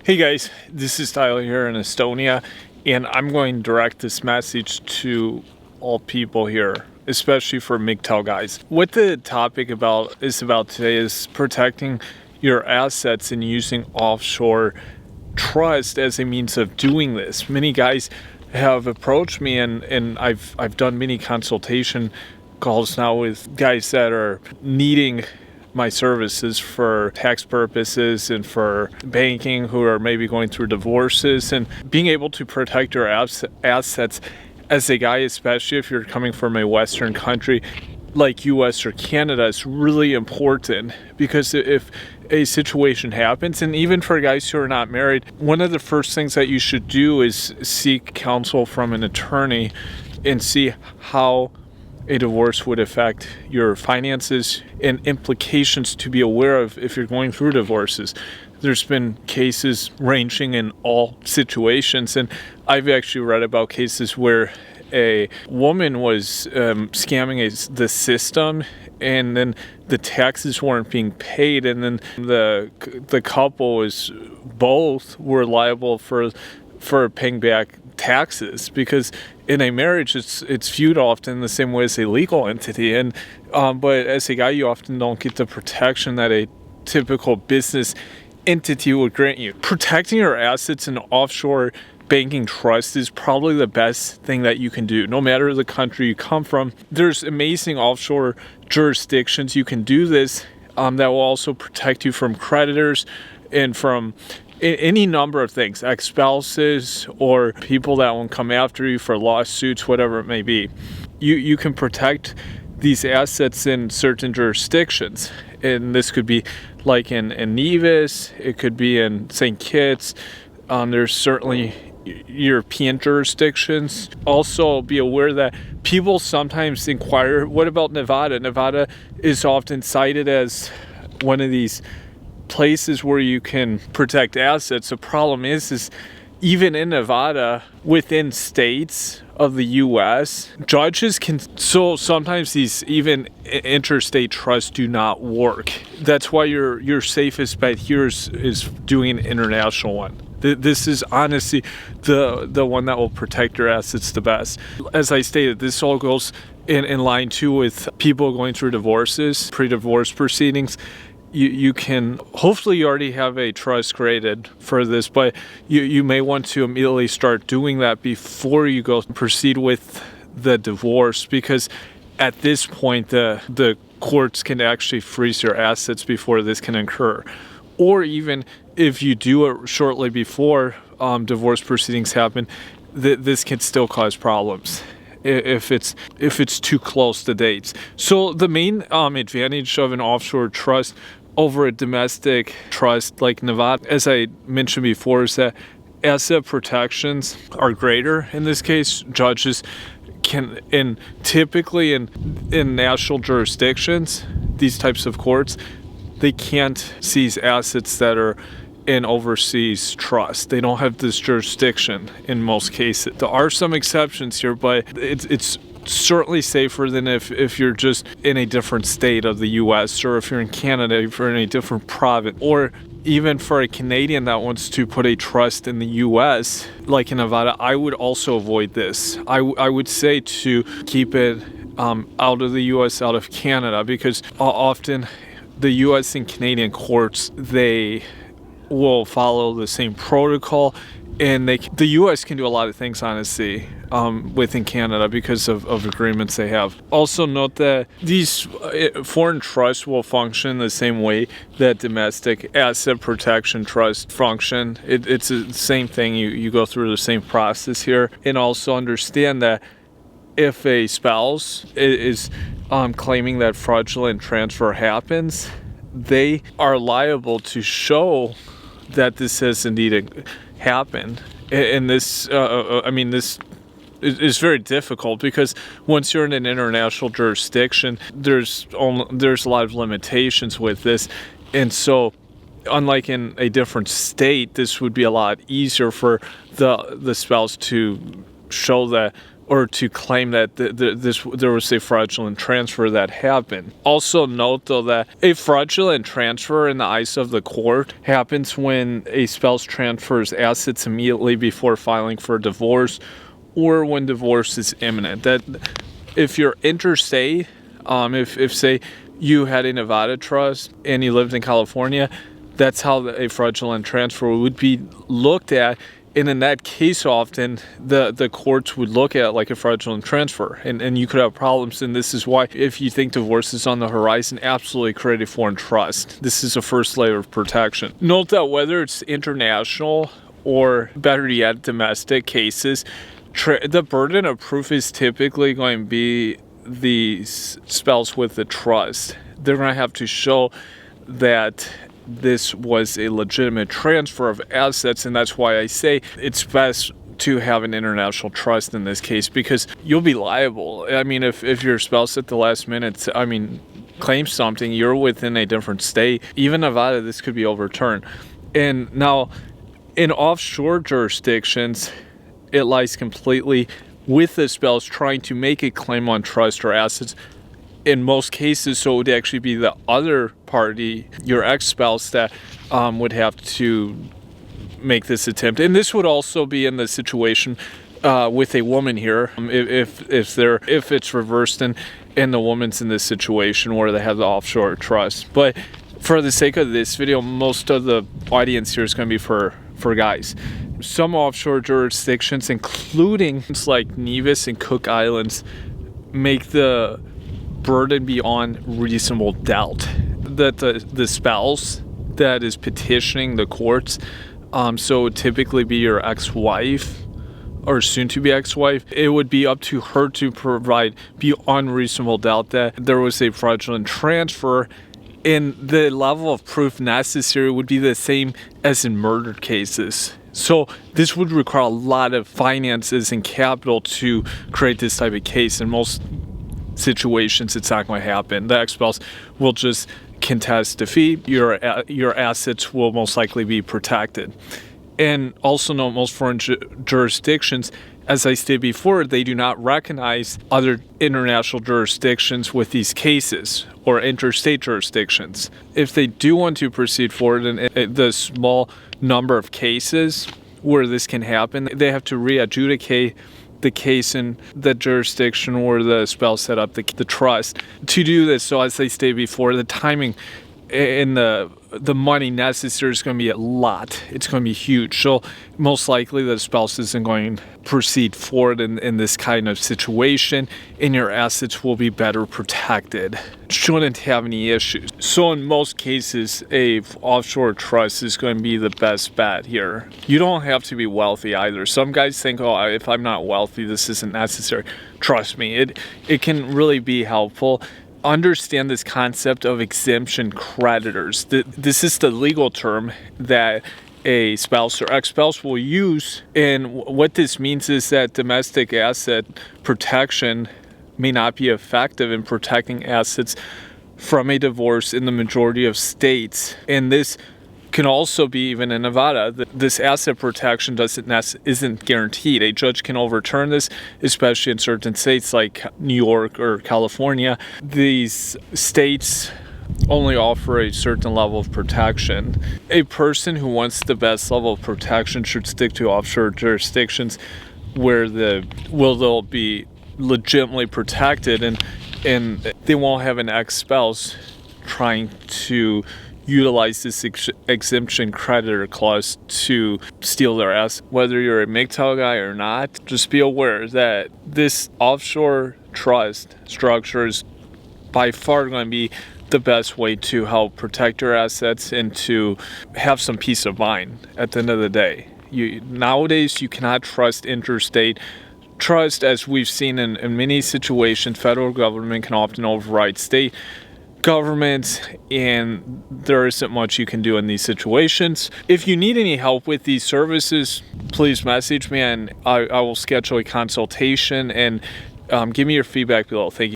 Hey guys, this is Tyler here in Estonia, and I'm going to direct this message to all people here, especially for MGTOW guys. What the topic is about today is protecting your assets and using offshore trust as a means of doing this. Many guys have approached me, and I've done many consultation calls now with guys that are needing my services for tax purposes and for banking, who are maybe going through divorces, and being able to protect your assets as a guy, especially if you're coming from a Western country like US or Canada, is really important, because if a situation happens, and even for guys who are not married, one of the first things that you should do is seek counsel from an attorney and see how a divorce would affect your finances and implications to be aware of if you're going through divorces. There's been cases ranging in all situations, and I've actually read about cases where a woman was scamming the system, and then the taxes weren't being paid, and then the couple both were liable for paying back taxes, because in a marriage it's viewed often the same way as a legal entity, and but as a guy you often don't get the protection that a typical business entity would grant you. Protecting your assets in offshore banking trust is probably the best thing that you can do, no matter the country you come from. There's amazing offshore jurisdictions you can do this that will also protect you from creditors and from any number of things, ex-spouses or people that won't come after you for lawsuits, whatever it may be. You can protect these assets in certain jurisdictions, and this could be like in Nevis, it could be in St. Kitts. There's certainly European jurisdictions. Also be aware that people sometimes inquire, what about Nevada? Nevada is often cited as one of these places where you can protect assets. The problem is even in Nevada, within states of the US, judges can, so sometimes these even interstate trusts do not work. That's why your safest bet here is doing an international one. This is honestly the one that will protect your assets the best. As I stated, this all goes in line too with people going through divorces, pre-divorce proceedings. You can, hopefully you already have a trust created for this, but you may want to immediately start doing that before you go proceed with the divorce, because at this point the courts can actually freeze your assets before this can occur. Or even if you do it shortly before divorce proceedings happen, this can still cause problems if it's too close to dates. So the main advantage of an offshore trust over a domestic trust like Nevada, as I mentioned before, is that asset protections are greater. In this case, judges can, and typically in national jurisdictions, these types of courts, they can't seize assets that are in overseas trust. They don't have this jurisdiction in most cases. There are some exceptions here, but it's certainly safer than if you're just in a different state of the US, or if you're in Canada, if you're in a different province, or even for a Canadian that wants to put a trust in the US, like in Nevada. I would also avoid this. I would say to keep it out of the US, out of Canada, because often the US and Canadian courts, they will follow the same protocol, and the US can do a lot of things, honestly, within Canada because of agreements they have. Also note that these foreign trusts will function the same way that domestic asset protection trusts function. It's the same thing. You go through the same process here. And also understand that if a spouse is claiming that fraudulent transfer happens, they are liable to show that this has indeed happened. And this, this is very difficult, because once you're in an international jurisdiction, there's a lot of limitations with this. And so, unlike in a different state, this would be a lot easier for the spouse to show that or to claim that there was a fraudulent transfer that happened. Also note, though, that a fraudulent transfer in the eyes of the court happens when a spouse transfers assets immediately before filing for divorce, or when divorce is imminent. That if you're interstate, if say you had a Nevada trust and you lived in California, that's how a fraudulent transfer would be looked at. And in that case, often the courts would look at like a fraudulent transfer, and you could have problems. And this is why, if you think divorce is on the horizon, absolutely create a foreign trust. This is a first layer of protection. Note that whether it's international or, better yet, domestic cases, the burden of proof is typically going to be the spouse with the trust. They're going to have to show that this was a legitimate transfer of assets, and that's why I say it's best to have an international trust in this case, because you'll be liable. I mean, if your spouse at the last minute, claims something, you're within a different state. Even Nevada, this could be overturned. And now, in offshore jurisdictions, it lies completely with the spouse trying to make a claim on trust or assets. In most cases, so it would actually be the other party, your ex-spouse, that would have to make this attempt. And this would also be in the situation with a woman here, if it's reversed and the woman's in this situation where they have the offshore trust. But for the sake of this video, most of the audience here is going to be for guys. Some offshore jurisdictions, including like Nevis and Cook Islands, make the burden beyond reasonable doubt that the spouse that is petitioning the courts, so it would typically be your ex-wife or soon-to-be ex-wife, it would be up to her to provide beyond reasonable doubt that there was a fraudulent transfer, and the level of proof necessary would be the same as in murder cases. So this would require a lot of finances and capital to create this type of case. In most situations, it's not going to happen. The ex-spouse will just contest defeat. Your assets will most likely be protected. And also note, most foreign jurisdictions, as I stated before, they do not recognize other international jurisdictions with these cases, or interstate jurisdictions. If they do want to proceed forward in the small number of cases where this can happen, they have to re-adjudicate the case in the jurisdiction where the spouse set up the trust. To do this, so as I stated before, the timing and the money necessary is going to be a lot. It's going to be huge. So most likely the spouse isn't going to proceed forward in this kind of situation, and your assets will be better protected. Shouldn't have any issues. So in most cases, a offshore trust is going to be the best bet here. You don't have to be wealthy either. Some guys think, oh, if I'm not wealthy, this isn't necessary. Trust me, it can really be helpful. Understand this concept of exemption creditors. This is the legal term that a spouse or ex-spouse will use, and what this means is that domestic asset protection may not be effective in protecting assets from a divorce in the majority of states, and this can also be even in Nevada. This asset protection isn't guaranteed. A judge can overturn this, especially in certain states like New York or California. These states only offer a certain level of protection. A person who wants the best level of protection should stick to offshore jurisdictions where they'll be legitimately protected, and they won't have an ex-spouse trying to utilize this exemption creditor clause to steal their ass. Whether you're a MGTOW guy or not, just be aware that this offshore trust structure is by far going to be the best way to help protect your assets and to have some peace of mind at the end of the day. Nowadays, you cannot trust interstate. Trust, as we've seen in many situations, federal government can often override state governments, and there isn't much you can do in these situations. If you need any help with these services, please message me, and I will schedule a consultation, and give me your feedback below. Thank you.